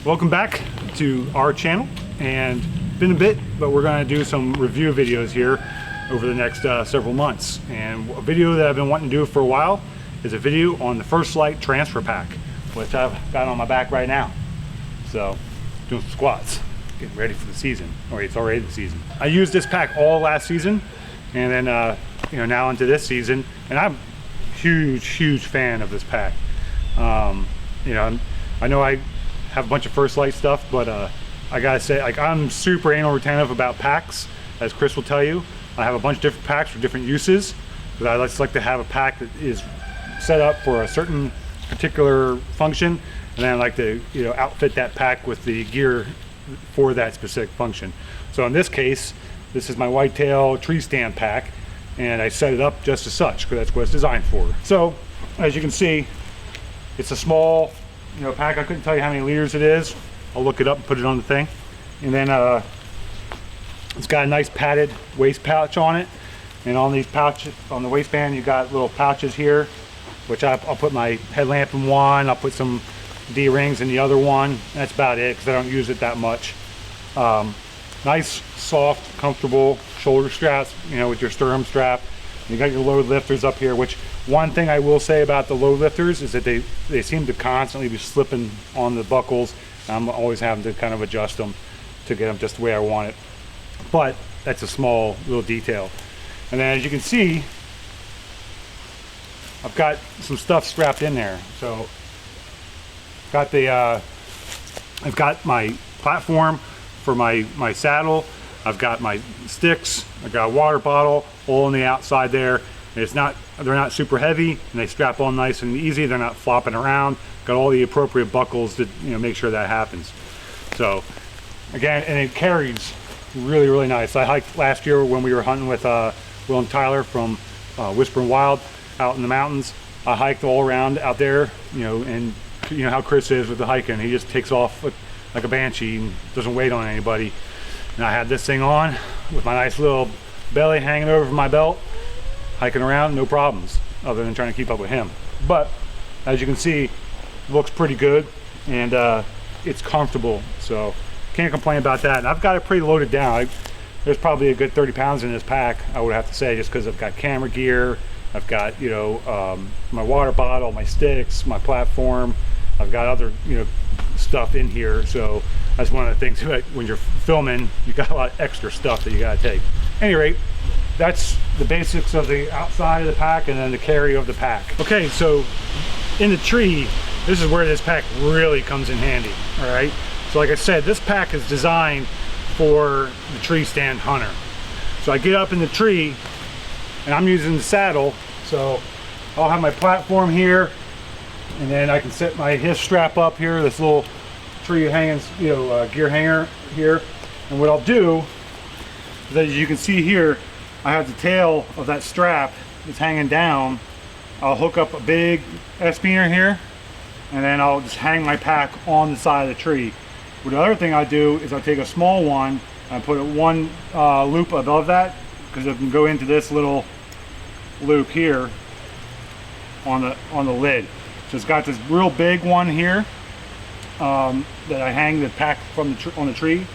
Welcome back to our channel, and it's been a bit, but we're going to do some review videos here over the next several months. And a video that I've been wanting to do for a while is a video on the first Lite transfer pack, which I've got on my back right now. So doing some squats, getting ready for the season, or it's already the season. I used this pack all last season, and then now into this season, and I'm a huge fan of this pack. I know I have a bunch of First Lite stuff, but I gotta say, like, I'm super anal retentive about packs, as Chris will tell you. I have a bunch of different packs for different uses, but I just like to have a pack that is set up for a certain particular function, and then I like to outfit that pack with the gear for that specific function. So in this case, this is my whitetail tree stand pack, and I set it up just as such because that's what it's designed for. So as you can see, it's a small pack. I couldn't tell you how many liters it is. I'll look it up and put it on the thing. And then it's got a nice padded waist pouch on it. And on these pouches, on the waistband, you got little pouches here, which I'll put my headlamp in one. I'll put some D-rings in the other one. That's about it because I don't use it that much. Nice, soft, comfortable shoulder straps, with your stirrup strap. You got your load lifters up here, which one thing I will say about the load lifters is that they seem to constantly be slipping on the buckles. I'm always having to kind of adjust them to get them just the way I want it. But that's a small little detail. And then as you can see, I've got some stuff strapped in there. So I've got my platform for my saddle. I've got my sticks. I've got a water bottle all on the outside there. And they're not super heavy, and they strap on nice and easy. They're not flopping around. Got all the appropriate buckles to make sure that happens. So again, and it carries really nice. I hiked last year when we were hunting with Will and Tyler from Whispering Wild out in the mountains. I hiked all around out there, and how Chris is with the hiking. He just takes off like a banshee and doesn't wait on anybody. And I had this thing on with my nice little belly hanging over my belt, hiking around, no problems, other than trying to keep up with him. But as you can see, it looks pretty good, and it's comfortable, so can't complain about that. And I've got it pretty loaded down. There's probably a good 30 pounds in this pack, I would have to say, just because I've got camera gear, I've got my water bottle, my sticks, my platform. I've got other stuff in here, so that's one of the things that when you're filming, you got a lot of extra stuff that you got to take. At any rate, that's the basics of the outside of the pack and then the carry of the pack. Okay, so in the tree, this is where this pack really comes in handy. All right, so like I said, this pack is designed for the tree stand hunter. So I get up in the tree and I'm using the saddle, so I'll have my platform here, and then I can set my hip strap up here, this little tree hanging, gear hanger here. And what I'll do is, as you can see here, I have the tail of that strap that's hanging down. I'll hook up a big S-beaner here, and then I'll just hang my pack on the side of the tree. But the other thing I do is I take a small one and put it one loop above that, because it can go into this little loop here on the lid. So it's got this real big one here that I hang the pack from on the tree,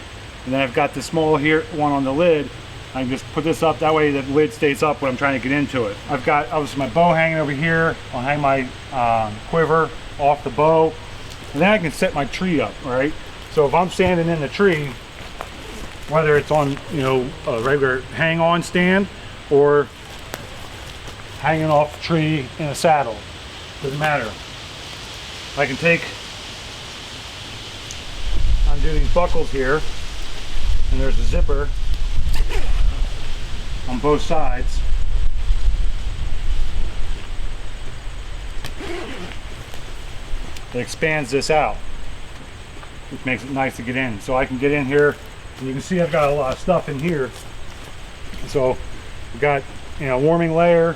and then I've got the small here one on the lid. I can just put this up, that way the lid stays up when I'm trying to get into it. I've got obviously my bow hanging over here. I'll hang my quiver off the bow, and then I can set my tree up. All right, so if I'm standing in the tree, whether it's on a regular hang-on stand or hanging off the tree in a saddle, doesn't matter. I can undo these buckles here, and there's a zipper on both sides. It expands this out, which makes it nice to get in. So I can get in here, and you can see I've got a lot of stuff in here. So I've got warming layer,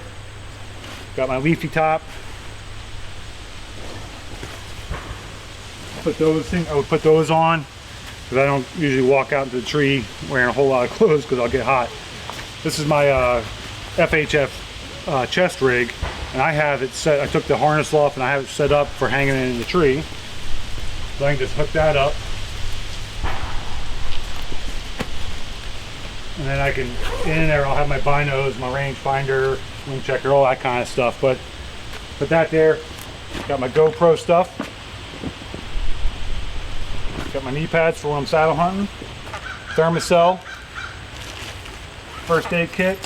got my leafy top. I would put those on because I don't usually walk out into the tree wearing a whole lot of clothes because I'll get hot. This is my FHF chest rig, and I have it set. I took the harness off and I have it set up for hanging it in the tree. So I can just hook that up. And then I can, in there, I'll have my binos, my range finder, wind checker, all that kind of stuff. But put that there. Got my GoPro stuff. Got my knee pads for when I'm saddle hunting. Thermocell. First aid kit.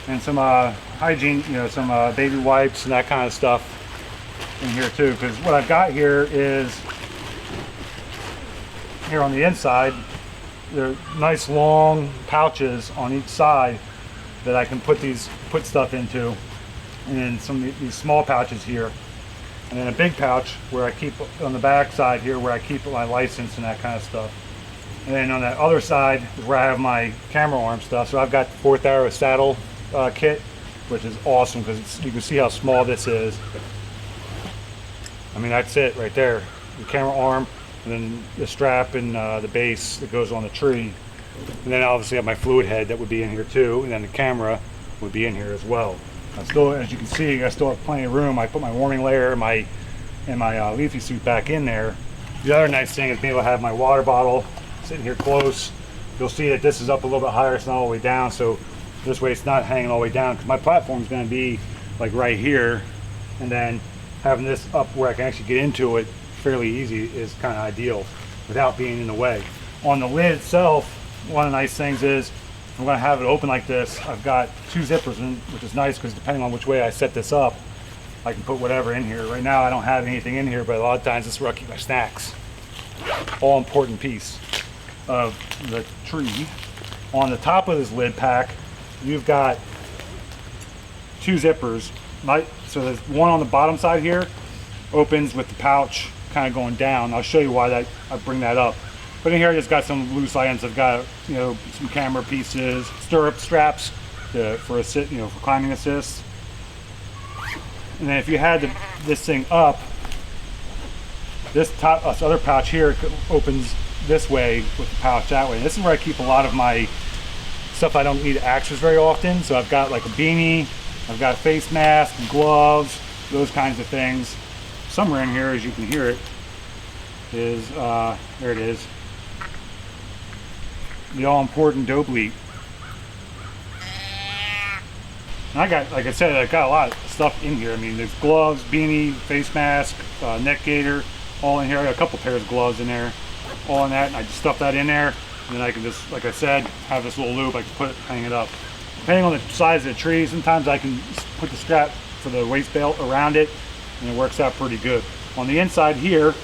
And some hygiene, you know, some baby wipes and that kind of stuff in here too. Because what I've got here is, here on the inside, they're nice long pouches on each side that I can put stuff into, and then some of these small pouches here, and then a big pouch where I keep on the back side here where I keep my license and that kind of stuff. And then on that other side is where I have my camera arm stuff. So I've got the 4th Arrow saddle kit, which is awesome because you can see how small this is. I mean, that's it right there, the camera arm, and then the strap and the base that goes on the tree. And then obviously I have my fluid head that would be in here too, and then the camera would be in here as well. I still, as you can see, I still have plenty of room. I put my warming layer and my leafy suit back in there. The other nice thing is being able to have my water bottle sitting here close. You'll see that this is up a little bit higher, it's not all the way down, so this way it's not hanging all the way down, because my platform is going to be like right here, and then having this up where I can actually get into it fairly easy is kind of ideal without being in the way. On the lid itself, one of the nice things is I'm going to have it open like this. I've got 2 zippers in, which is nice because depending on which way I set this up, I can put whatever in here. Right now I don't have anything in here, but a lot of times this is where I keep my snacks. All important piece of the tree. On the top of this lid pack, you've got 2 zippers. So there's one on the bottom side here, opens with the pouch kind of going down. I'll show you why I bring that up. But in here I just got some loose items. I've got, you know, some camera pieces, stirrup straps for climbing assist. And then if you had this thing up, this other pouch here opens this way with the pouch that way. And this is where I keep a lot of my stuff I don't need access very often. So I've got like a beanie, I've got a face mask, gloves, those kinds of things. Somewhere in here, as you can hear it, is, there it is, the all-important dope leaf. And I got, like I said, I've got a lot of stuff in here. I mean, there's gloves, beanie, face mask, neck gaiter, all in here. I got a couple pairs of gloves in there, all in that, and I just stuff that in there, and then I can just, like I said, have this little loop. I can put it, hang it up. Depending on the size of the tree, sometimes I can put the strap for the waist belt around it, and it works out pretty good. On the inside here,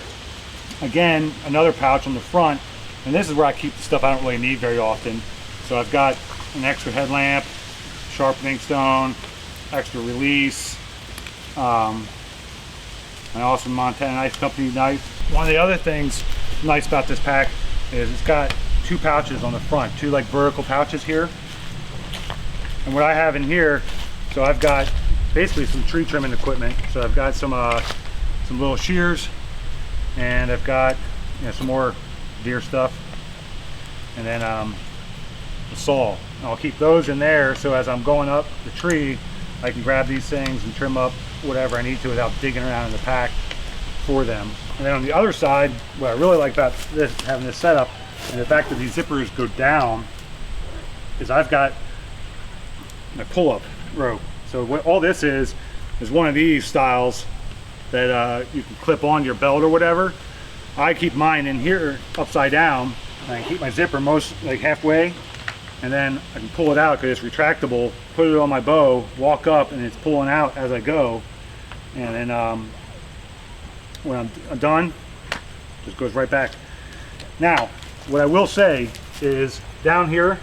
again, another pouch on the front, and this is where I keep the stuff I don't really need very often. So I've got an extra headlamp, sharpening stone, extra release, and also Montana Knife Company knife. One of the other things nice about this pack is it's got 2 pouches on the front, 2 like vertical pouches here. And what I have in here, so I've got basically some tree trimming equipment. So I've got some little shears, and I've got, you know, some more deer stuff, and then a saw. And I'll keep those in there, so as I'm going up the tree, I can grab these things and trim up whatever I need to without digging around in the pack for them. And then on the other side, what I really like about this, having this setup, and the fact that these zippers go down, is I've got a pull-up rope. So what all this is one of these styles that you can clip on your belt or whatever. I keep mine in here upside down, and I keep my zipper like halfway, and then I can pull it out because it's retractable, put it on my bow, walk up, and it's pulling out as I go. And then when I'm done, it just goes right back. Now, what I will say is down here,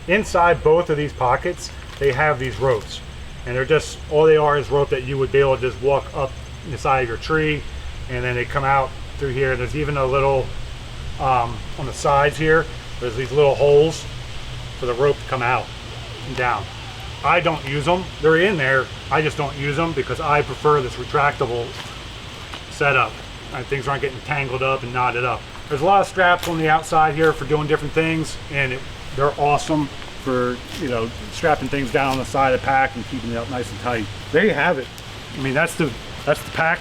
inside both of these pockets, they have these ropes. And they're just, all they are is rope that you would be able to just walk up the side of your tree, and then they come out through here. There's even a little, on the sides here, there's these little holes for the rope to come out and down. I don't use them. They're in there. I just don't use them because I prefer this retractable setup. Things aren't getting tangled up and knotted up. There's a lot of straps on the outside here for doing different things, and they're awesome for, you know, strapping things down on the side of the pack and keeping it up nice and tight. There you have it. I mean, that's the pack.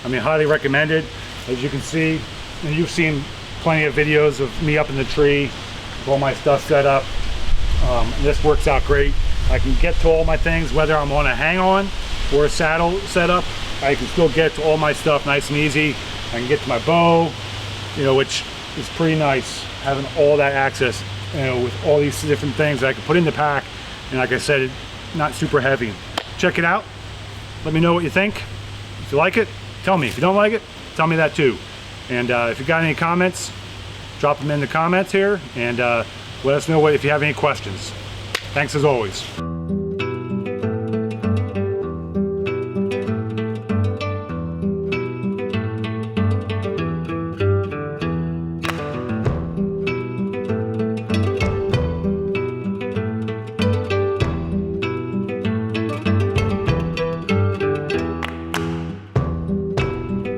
I mean, highly recommended. As you can see, and you've seen plenty of videos of me up in the tree with all my stuff set up. This works out great. I can get to all my things, whether I'm on a hang-on or a saddle setup. I can still get to all my stuff nice and easy. I can get to my bow, you know, which is pretty nice, having all that access, you know, with all these different things that I can put in the pack. And like I said, not super heavy. Check it out. Let me know what you think. If you like it, tell me. If you don't like it, tell me that too. And if you got any comments, drop them in the comments here, and let us know if you have any questions. Thanks as always.